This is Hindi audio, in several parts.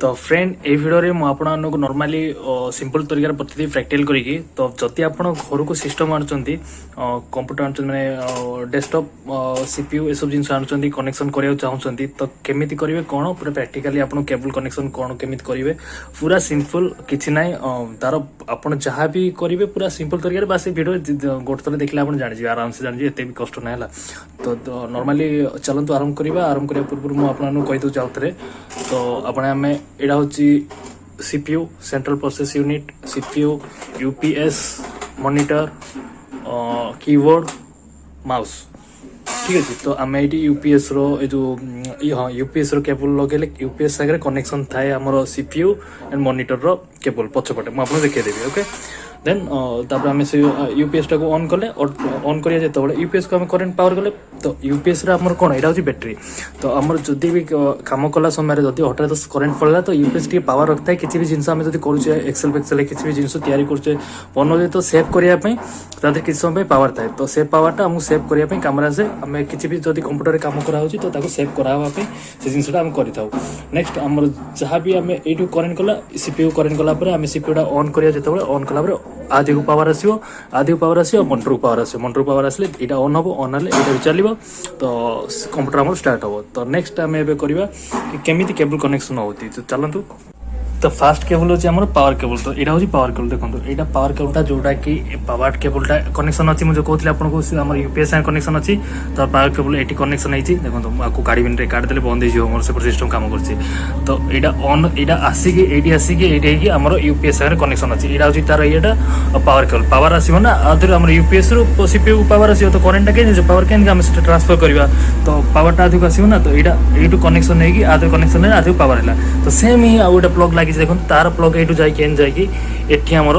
तो फ्रेंड ए भिडियो में आपको नॉर्मली सिंपल तरीका प्रति प्रैक्टिकल करी तो जदि आप घर को सिस्टम आनुंट कंप्यूटर आनुंट मैंने डेस्कटॉप सीपीयू ये सब जिन आनुंट कनेक्शन करने चाहते तो केमी करेंगे कौन पूरा प्रैक्टिकली आप केबल कनेक्शन कौन केमी करेंगे पूरा सिंपल किसी ना तार आप जहाँ भी करेंगे पूरा सिंपल तरीके बस भिडियो गोटे थर देखले आप जानी आराम से जानी एत भी कष्ट ना है तो नॉर्मली चलतु आरंभ करवा आरंभ करने पूर्व मुझे कहीदे जाऊे तो अपने आम एटा हूँ CPU central process unit CPU UPS monitor keyboard mouse ठीक अच्छे तो आम ये यूपीएस रो जो हाँ यूपीएस रो केबल लगे यूपीएस सागर कनेक्शन थाए आमर सीपीयू एंड मॉनिटर रो केबल पछपटे मुझे देखदेवी ओके देन तापर आम से यूपीएस टाक ऑन कले ऑन करिया जो यूपीएस को आम करेन्ट पावर कले तो यूपीएस आमर कौन यहाँ हूँ बैटेरी तो आमर जदि भी कम कला समय जब हठात करेन्ट पड़ेगा तो यूपीएस टी पावर रखता है किसी भी जिन आम जो करुचे एक्सेल फेक्सेल किसी भी जिन तैयारी करुचे बनाऊे तो सेव करने किसी समय पावर थाए तो से पावरटा आमको सेव करने कम आसे आम किसी भी जब कंप्यूटर कम कराऊँ तो सेव करापी से जिनसा आम कर नेक्स्ट आमर जहाँ भी आम यू करेन्ट कला सीपीयू करेन्ट कलापर आम सीपीयूटा ऑन करिया जो ऑन कलापर आधे को पावर आसो आधे को पावर आसो मंटर को पावर आसो मंटर को पावर आसले यहाँ ऑन हम ऑन हेल्ले यहाँ भी चलो तो कंप्यूटर आम स्टार्ट हम तो नेक्स्ट आम एवं करवा केमी केबल कनेक्शन होती तो चलतु तो फास्ट केबल होची हमर पावर केबल तो एटा होची पावर केबल देखो एटा पावर केबलटा जोटा कि पावर केबलटा कनेक्शन अछि मुझे कहथि आपनको हमर यूपीएस कनेक्शन अछि तो पावर केबल एटी कनेक्शन आइछि देखो आपको काढी बिन रे काढ देले बंद हो हमर सेपर सिस्टम काम करछि तो एटा ऑन एटा आसी कि एटी कि हमर यूपीएस कनेक्शन अछि एटा होची तार एटा पावर केबल पावर आसीबो ना आदर हमर यूपीएस रो सीपीयू पावर आसीबो तो करेंट के जे पावर केन हम से ट्रांसफर करबा तो पावरटा आधु आसीबो ना तो एटा एटू कनेक्शन है कि आधु कनेक्शन है आधु पावर हैला तो सेम ही आ गोटे प्लग लागी देखो तार प्लग यू जाकि आमर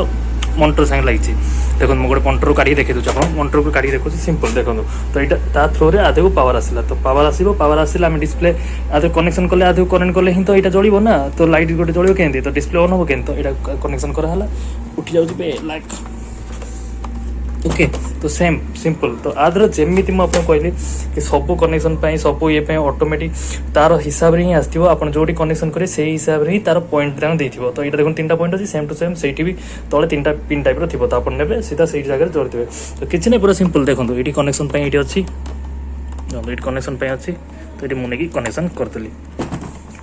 मॉनिटर संगे लगी देखो मुझे गोटे मॉनिटर काढ़ी देखी दूसरी आप मॉनिटर को काढ़ी देखो सिंपल देखो तो यहाँ थ्रो रे आधे को पावर आसला तो पावर आसो पावर आसला आम डिस्प्ले आधे कनेक्शन कले आधे करेन्ट कले ही तो यहाँ जल्व ना तो लाइट गोटे जल्व के तो डिस्प्ले ऑन हम के तो यहाँ कनेक्शन कराला उठी जाऊँगी लाइट ओके तो सेम सिंपल तो आदर जमी मुझे कहली कि सब कनेक्शन सब ये ऑटोमेटिक तार हिसाब से ही आसो आप जो कनेक्शन करेंगे से हिसाब से ही तार पॉइंट देखो तो यहाँ देखो 3टा पॉइंट अच्छी सेम टू सेम से भी तले 3टा पिन टाइप थी तो आप ने सीधा से जगह जोड़े तो किसी नहीं पूरा सिंपल देखो ये कनेक्शन ये अच्छी ये कनेक्शन अच्छी तो ये मुझे कनेक्शन करदेली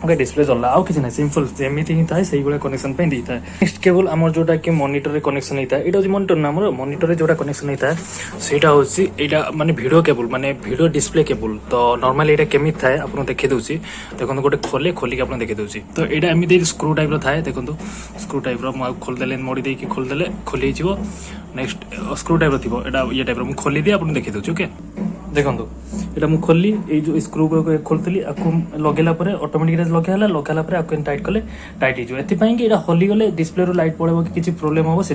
ओके डिस्प्ले चलला आउ किसी ना सिंपल जमी ही थाए से कनेक्शन पे देता है नेक्स्ट केबल आम जोटा कि मॉनिटर रे कनेक्शन होता है यहाँ हूँ मॉनिटर ना आम मॉनिटर रे जोटा कनेक्शन होता है सेटा हूँ यहाँ माने वीडियो केबल माने वीडियो डिस्प्ले केबल तो नॉर्मली यहाँ केमी थाए आपको देखी दूसरी देखो गोटे खोले खोलिक आप देखी दूसरी तो यहाँ एमती स्क्रू टाइप थाए देखो स्क्रू टाइप खोलदे मोड़ी देकी खोलदे खोली नेक्स्ट स्क्रू टाइप थी ये टाइप मुझे खोली दिए आपको देखी दूसरी ओके देखो ये मुझे खोलली ये जो स्क्रू खोलती आपको लगेला ऑटोमेटिक लगाला आपको टाइट कले टाइट हो ये हलीगले डिस्प्ले रो लाइट पड़े कि किसी प्रोब्लेम हम से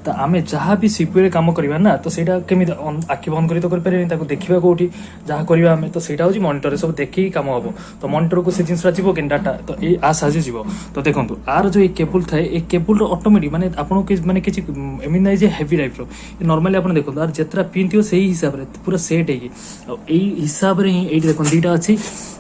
तो आम जहाँ भी सीपीयू कम करवा ना तो सहीटा केमी आखि बंद कर तो करें देखा कौटी जहाँ करवा तो सहीटा हूँ मॉनिटर सब देखिए कम हम तो मॉनिटर को से जिनसा जीव कि डाटा तो ये आ साजे जीव तो देखो आर जो ये केबल थाए ये केबल ऑटोमेटिक माने आपको माने किसी एमती ना हेवी टाइप रो नॉर्मली आप देखो आर जितना पिन थी से हिसाब से पूरा सेट है हिसाब से ही देखो 2टा अच्छी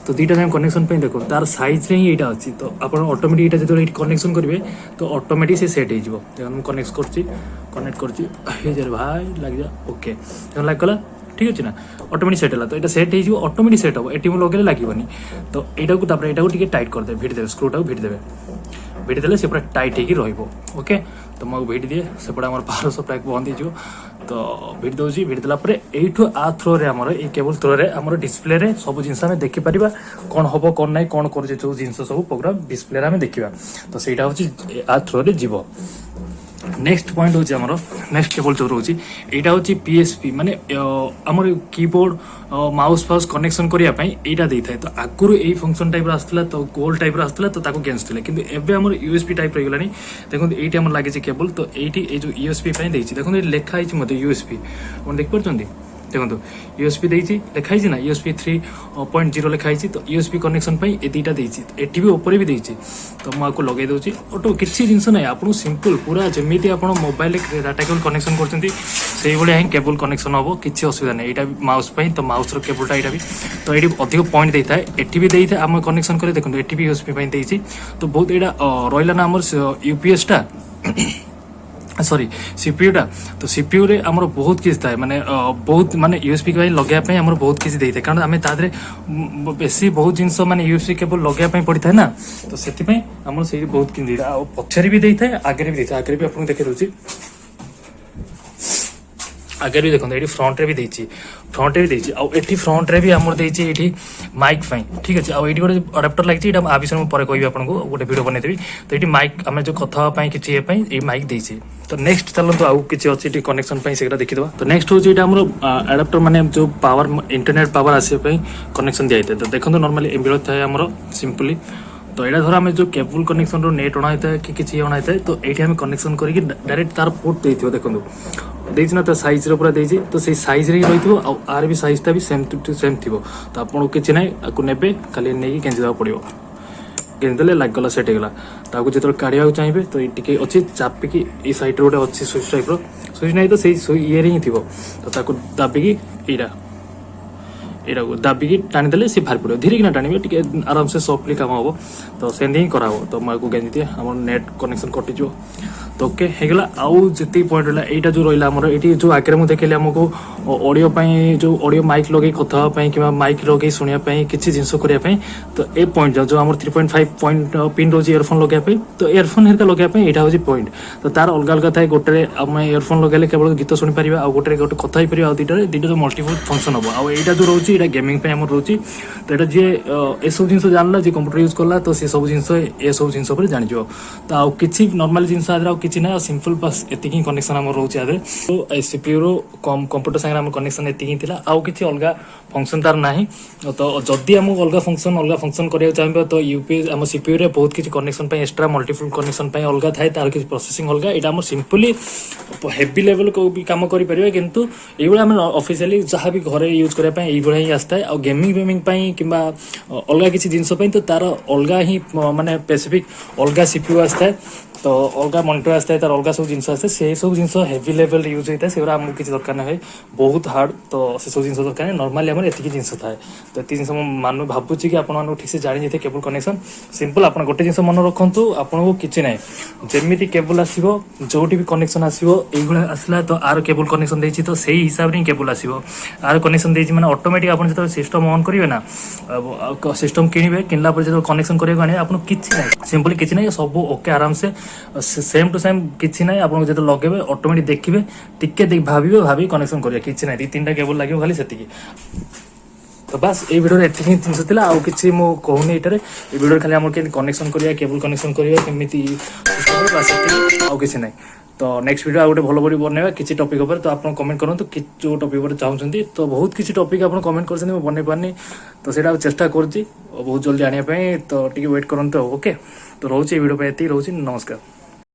तो 2टा टाइम कनेक्शन पे देखो तार साइज रे ही यहाँ अच्छी तो आप ऑटोमेटिक जो कनेक्शन करेंगे तो ऑटोमेटिक से सेट हो कनेक्ट कर भाई लग जा ओके लग गला ठीक अच्छे ना ऑटोमेटिक सेट है तो ये सेट हो ऑटोमेटिक सेट हम एटी लगे लगे तो यहाँ को टाइट करदे भिड़ देवे स्क्रूटा भिड़ देवे भिड़ देले से पूरा टाइट हो ओके तो मुझे भिड़ दिए सेपटे आम पावर सप्लाई बंद हो तो भिड़ दूसरी भिड़ देला यू आ थ्रो रे आमर ये केबल थ्रो रे आमर डिस्प्ले रे सब जिनस आम देखिपर कौन हम कौन ना कौन कर जिन सब प्रोग्राम डिस्प्ले आम देखा तो सहीटा हूँ आ थ्रो रे जीव नेक्स्ट पॉइंट हूँ आमर नेक्स्ट केबल जो रोचे यहाँ हूँ पीएसपी माने आमर कीबोर्ड माउस फाउस कनेक्शन करने यहाँ दे था तो आगुरी यही फंक्शन टाइप आसला तो गोल टाइप आसला तो गेन्स थे कि एवं यूएसपी टाइप रहीगला देखो ये लगे केबल तो ये जो यूएसपी देखो देखो लिखाई यूएसपी आप देखिपुर देखो यूएसपी देइछि लिखाई छी ना यूएसपी 3.0 लिखाई छी तो यूएसपी कनेक्शन पई ए दुईटा देइछि एठी भी ऊपर भी देइछि तो म आको लगे दउछि ऑटो किछि जिंस नै आपन सिंपल पूरा जेमिति आपन मोबाइल डाटा केबल कनेक्शन करछन्ती सेही भलिया ही केबल कनेक्शन हबो किछि असुविधा नै एटा माउस पई तो माउस रो केबलटा एटा भी तो एठी अधिक पॉइंट देइथाय एठी भी देइथाय हम कनेक्शन करे देखो एठी भी यूएसपी पई देइछि तो बहुत एटा रोइला ना हमर यूपीएस टा सॉरी सीपीयू टा तो सीपीयू रे हमर बहुत किछ थाए माने बहुत माने यूएसबी के लगे पे हमर बहुत किछ देइते कारण हमें तादरे बेसी बहुत जिंस माने यूएसबी केबल लगे पे पड़ी थाए ना तो सेति पे हमर सेही बहुत किछ देइता आ पछरी भी देइते आगे भी देइते आगे भी आपन देखे दोछि आगे भी देखो ये फ्रंट रे भी देइछि फ्रंट रे भी देइछि आ एठी फ्रंट रे भी हमर देइछि एठी माइक फाइन ठीक अछि आ एठी गोटे अडाप्टर लागिछि एटा आ विषय में परे कहबी आपन को गोटे वीडियो बनै देबी तो एठी माइक हमें जो कथा पई किछि ए पई ए माइक देइछि तो नेक्स्ट चलो तो आउ किछि अछि एठी कनेक्शन पई सेटा देखि दबा तो नेक्स्ट होछि एटा हमर अडाप्टर माने जो पावर इंटरनेट पावर आसे पई कनेक्शन दियाइते तो देखो नॉर्मली एम्बिलो थाए हमर सिंपली तो एटा धर हमें जो केबल कनेक्शन रो नेट अणा होता है कि किछि अणा होता है तो एठी हमें कनेक्शन करिक डायरेक्ट तार पोर्ट देइथियो देखो देइछि ना तो साइज रो पूरा देइछि तो सेही साइज रे रहिथिबो आ आर भी साइज ता भी सेम टू सेम थिबो तो आपन किछि नै आकु नेबे खाली नै केंजि दा पड़ियो केंजले लाग गला सेट गेला ताकू जेतर काढिया चाहिबे तो टिके अछि चापी की ई साइड रो अछि स्विच टाइप रो स्विच नै तो सेही इये रे ही थिबो तो ताकू दाबी की इरा एटा को दाबी की टाणी देले से बाहर पड़ो धीरे किना टाणी टिके आराम से सॉफ्टली काम हो तो सेंदी ही करा हो तो मैं को गेंदी दिए हमर नेट कनेक्शन कटि जो तो ओके हेगला आउ जति पॉइंट होला एटा जो रहिला हमर एटी जो आगे मु देखले हमको ऑडियो पई जो ऑडियो माइक लगे कथा पई किबा माइक लगे सुनिया पई किछि जिंस करिया पई तो ए पॉइंट जो हमर 3.5 पॉइंट पिन रोज इयरफोन लगे पई तो इयरफोन हेरका लगे पई एटा होजी पॉइंट तो तार अलग अलग थाए गोटे हम इयरफोन लगेले केवल गीत सुनि परिबा आ गोटे कथा ही परिबा आ दीटा जो मल्टीपल फंक्शन हो आ एटा जो रहउची एटा गेमिंग पे हमर रहउची तो एटा जे ए सब जिंस जानला जे कंप्यूटर यूज करला तो से सब जिंस ए सब जिंस पर जानि जो तो आ किछि नॉर्मल जिंस आदरा किछि ना सिंपल बस एतिकी कनेक्शन हमर रहउची आदे तो सीपीयू रो कंप्यूटर संगे हमर कनेक्शन एतिकी थिला आ किछि अलगा फंक्शन तार नाही तो जदी हम अलगा फंक्शन करिया चाहबे तो यूपीएस हम सीपीयू रे बहुत किछि कनेक्शन पे एक्स्ट्रा मल्टीपल कनेक्शन पे अलगा थाए तार किछि प्रोसेसिंग अलगा एटा हम सिंपली हेवी लेवल को भी काम करि परिबे किंतु एबोला हम ऑफिशियली जहां भी घरे यूज करिया पे एबोला ही आस्ता है आ गेमिंग पई किबा अलगा किछि जिंस पई तो तार अलगा ही माने स्पेसिफिक अलगा सीपीयू आस्ता है तो अलगा मॉनिटर आस्ता है तार अलगा सब जिंस आस्ता है से सब जिंस हेवी लेवल यूज होता है सेरा हमको किछि दरकार नै बहुत हार्ड तो से सब जिंस दरकार नै नॉर्मली हमर एतिकी जिंस थाए तो एति जिंस मानु भाबु छी कि आपन मानु ठीक से जानि जेते केबल कनेक्शन सिंपल आपन गोटे जिंस मन रखंतु आपन को किछि नै जेमिति केबल आसीबो जोटी भी कनेक्शन आसीबो एगुला आसला तो आर केबल कनेक्शन देछि तो सेही हिसाब रे केबल आसीबो आर कनेक्शन देछि माने ऑटोमेटिक आपन जतो सिस्टम ऑन करिवे ना सिस्टम किनिबे किनला पर जतो कनेक्शन करिवे गाने आपन किछि नै सिंपली किछि नै सब ओके आराम से सेम टू सेम किछि नै आपन जतो लगेबे ऑटोमेटिक देखिबे टिके देख भाबी कनेक्शन करिया किछि नै 2-3टा केबल लागियो खाली सेतिकी तो बस ए वीडियो रे एतिकी जिंस थिला आ किछि मो कहूनी एटारे ए वीडियो खाली हमर के कनेक्शन करिया केबल कनेक्शन करिया केमिति सिस्टम बस सेतिकी आ किछि नै तो नेक्स्ट वीडियो आ गोटे भलो बडी बनेबा किछि टॉपिक ऊपर तो आपन कमेंट करंतु कि जो टॉपिक ऊपर चाहउछंती तो बहुत किछि टॉपिक आपन कमेंट करछन म बनै पानी तो सेटा चेष्टा करछि बहुत जल्दी आनिया पई तो टिके वेट करंतु ओके तो रहउछि वीडियो पे एति रहउछि नमस्कार।